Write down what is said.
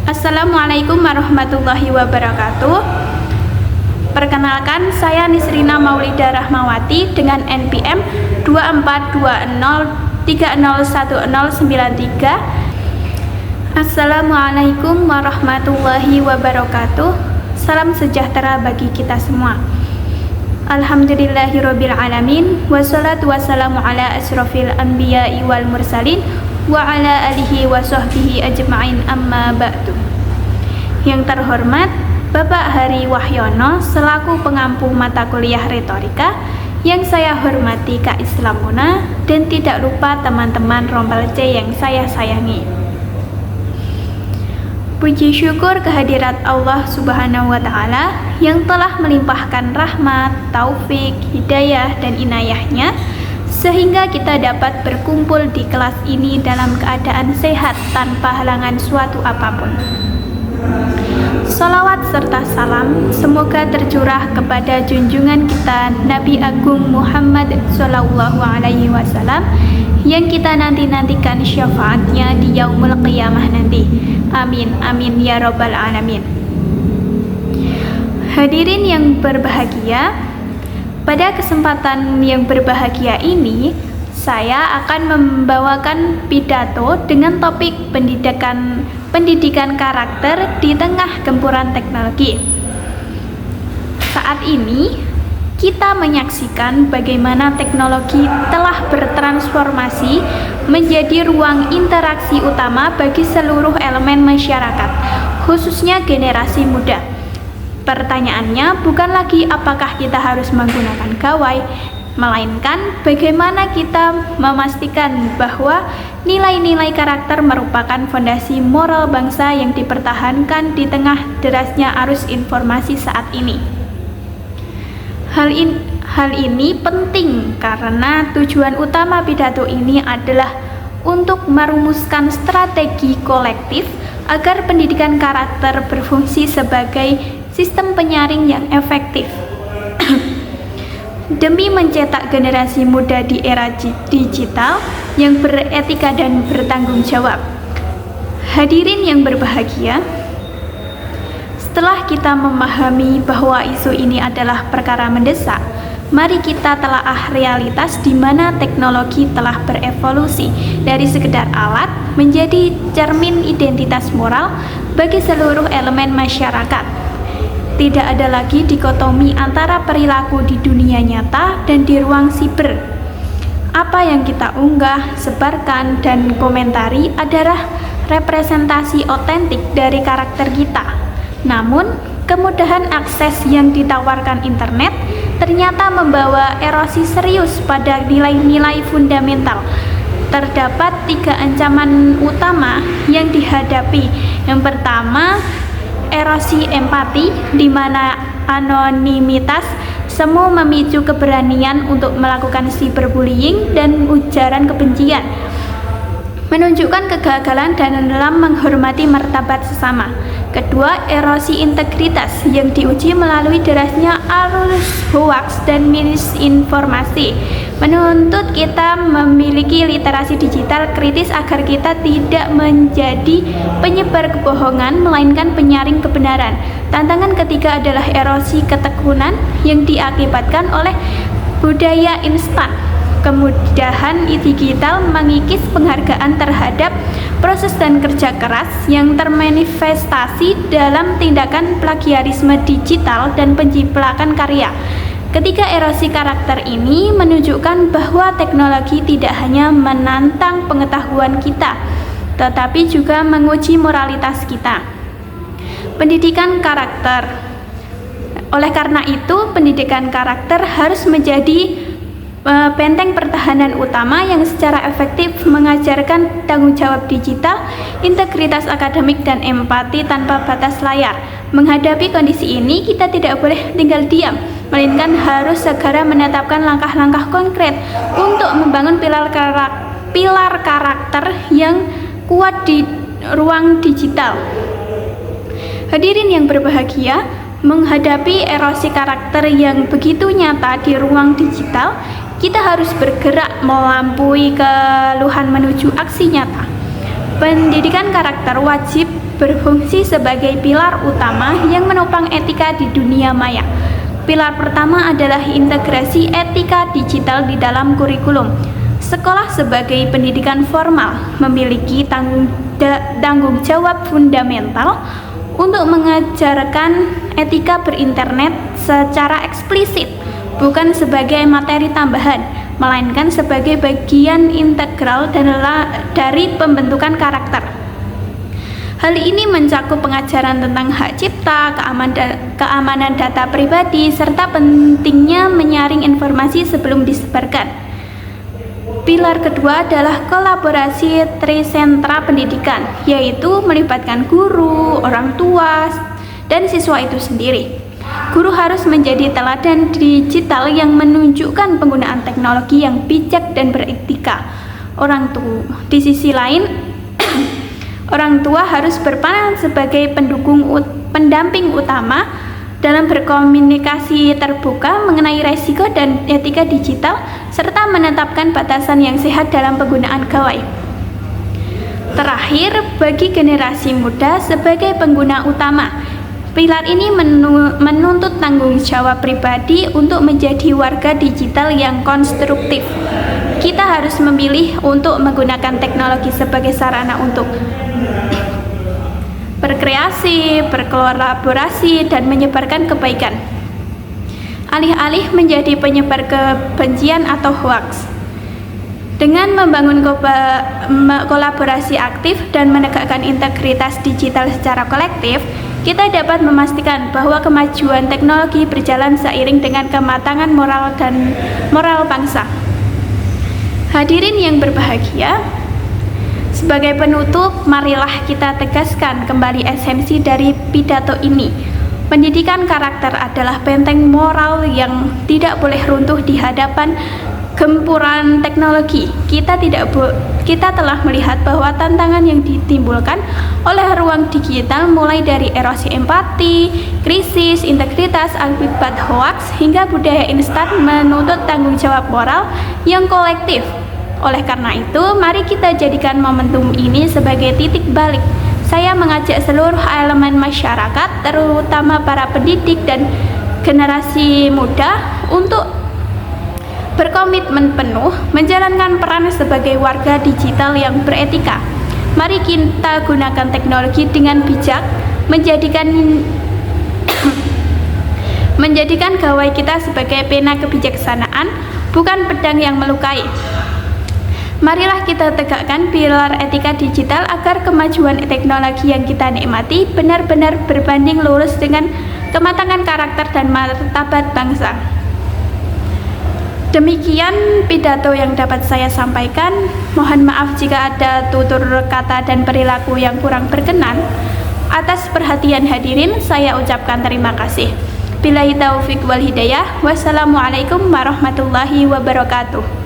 Assalamualaikum warahmatullahi wabarakatuh. Perkenalkan, saya Nisrina Maulida Rahmawati dengan NPM 2420301093. Assalamualaikum warahmatullahi wabarakatuh. Salam sejahtera bagi kita semua. Alhamdulillahirabbil alamin, wassalatu wassalamu ala asrofil anbiya'i wal mursalin wa ala alihi wa sahbihi ajma'in, amma ba'du. Yang terhormat Bapak Hari Wahyono selaku pengampu mata kuliah retorika, yang saya hormati Kak Islam Muna, dan tidak lupa teman-teman Rombel C yang saya sayangi. Puji syukur kehadirat Allah Subhanahu wa Ta'ala yang telah melimpahkan rahmat, taufik, hidayah, dan inayahnya sehingga kita dapat berkumpul di kelas ini dalam keadaan sehat tanpa halangan suatu apapun. Sholawat serta salam semoga tercurah kepada junjungan kita Nabi Agung Muhammad Sallallahu Alaihi Wasallam yang kita nantikan syafaatnya di yaumul qiyamah nanti. Amin amin ya robbal alamin. Hadirin yang berbahagia, pada kesempatan yang berbahagia ini, saya akan membawakan pidato dengan topik pendidikan karakter di tengah gempuran teknologi. Saat ini, kita menyaksikan bagaimana teknologi telah bertransformasi menjadi ruang interaksi utama bagi seluruh elemen masyarakat, khususnya generasi muda. Pertanyaannya bukan lagi apakah kita harus menggunakan gawai, melainkan bagaimana kita memastikan bahwa nilai-nilai karakter merupakan fondasi moral bangsa yang dipertahankan di tengah derasnya arus informasi saat ini. Hal ini penting karena tujuan utama pidato ini adalah untuk merumuskan strategi kolektif agar pendidikan karakter berfungsi sebagai sistem penyaring yang efektif demi mencetak generasi muda di era digital yang beretika dan bertanggung jawab. Hadirin yang berbahagia, setelah kita memahami bahwa isu ini adalah perkara mendesak, mari kita telaah realitas di mana teknologi telah berevolusi dari sekedar alat menjadi cermin identitas moral bagi seluruh elemen masyarakat. Tidak ada lagi dikotomi antara perilaku di dunia nyata dan di ruang siber. Apa yang kita unggah, sebarkan, dan komentari adalah representasi otentik dari karakter kita. Namun, kemudahan akses yang ditawarkan internet ternyata membawa erosi serius pada nilai-nilai fundamental. Terdapat 3 ancaman utama yang dihadapi. Yang pertama, erosi empati, di mana anonimitas semu memicu keberanian untuk melakukan cyberbullying dan ujaran kebencian, menunjukkan kegagalan dalam menghormati martabat sesama. Kedua, erosi integritas yang diuji melalui derasnya arus hoaks dan misinformasi, menuntut kita memiliki literasi digital kritis agar kita tidak menjadi penyebar kebohongan melainkan penyaring kebenaran. Tantangan ketiga adalah erosi ketekunan yang diakibatkan oleh budaya instan. Kemudahan digital mengikis penghargaan terhadap proses dan kerja keras yang termanifestasi dalam tindakan plagiarisme digital dan penjiplakan karya. Ketiga erosi karakter ini menunjukkan bahwa teknologi tidak hanya menantang pengetahuan kita, tetapi juga menguji moralitas kita. Pendidikan karakter. Oleh karena itu, pendidikan karakter harus menjadi benteng pertahanan utama yang secara efektif mengajarkan tanggung jawab digital, integritas akademik, dan empati tanpa batas layar. Menghadapi kondisi ini, kita tidak boleh tinggal diam, melainkan harus segera menetapkan langkah-langkah konkret untuk membangun pilar karakter yang kuat di ruang digital. Hadirin yang berbahagia, menghadapi erosi karakter yang begitu nyata di ruang digital, kita harus bergerak melampaui keluhan menuju aksi nyata. Pendidikan karakter wajib berfungsi sebagai pilar utama yang menopang etika di dunia maya. Pilar pertama adalah integrasi etika digital di dalam kurikulum. Sekolah sebagai pendidikan formal memiliki tanggung jawab fundamental untuk mengajarkan etika berinternet secara eksplisit, bukan sebagai materi tambahan, melainkan sebagai bagian integral dari pembentukan karakter. Hal ini mencakup pengajaran tentang hak cipta, keamanan data pribadi, serta pentingnya menyaring informasi sebelum disebarkan. Pilar kedua adalah kolaborasi trisentra pendidikan, yaitu melibatkan guru, orang tua, dan siswa itu sendiri. Guru harus menjadi teladan digital yang menunjukkan penggunaan teknologi yang bijak dan beretika. Di sisi lain, orang tua harus berperan sebagai pendamping utama dalam berkomunikasi terbuka mengenai resiko dan etika digital, serta menetapkan batasan yang sehat dalam penggunaan gawai. Terakhir, bagi generasi muda sebagai pengguna utama, pilar ini menuntut tanggung jawab pribadi untuk menjadi warga digital yang konstruktif. Kita harus memilih untuk menggunakan teknologi sebagai sarana untuk berkreasi, berkolaborasi, dan menyebarkan kebaikan, alih-alih menjadi penyebar kebencian atau hoaks. Dengan membangun kolaborasi aktif dan menegakkan integritas digital secara kolektif, kita dapat memastikan bahwa kemajuan teknologi berjalan seiring dengan kematangan moral bangsa. Hadirin yang berbahagia, sebagai penutup, marilah kita tegaskan kembali esensi dari pidato ini. Pendidikan karakter adalah benteng moral yang tidak boleh runtuh di hadapan gempuran teknologi. Kita telah melihat bahwa tantangan yang ditimbulkan oleh ruang digital mulai dari erosi empati, krisis integritas akibat hoaks, hingga budaya instan menuntut tanggung jawab moral yang kolektif. Oleh karena itu, mari kita jadikan momentum ini sebagai titik balik. Saya mengajak seluruh elemen masyarakat, terutama para pendidik dan generasi muda, untuk berkomitmen penuh menjalankan peran sebagai warga digital yang beretika. Mari kita gunakan teknologi dengan bijak, menjadikan gawai kita sebagai pena kebijaksanaan, bukan pedang yang melukai. Marilah kita tegakkan pilar etika digital agar kemajuan teknologi yang kita nikmati benar-benar berbanding lurus dengan kematangan karakter dan martabat bangsa. Demikian pidato yang dapat saya sampaikan. Mohon maaf jika ada tutur kata dan perilaku yang kurang berkenan. Atas perhatian hadirin, saya ucapkan terima kasih. Billahi taufiq wal hidayah. Wassalamualaikum warahmatullahi wabarakatuh.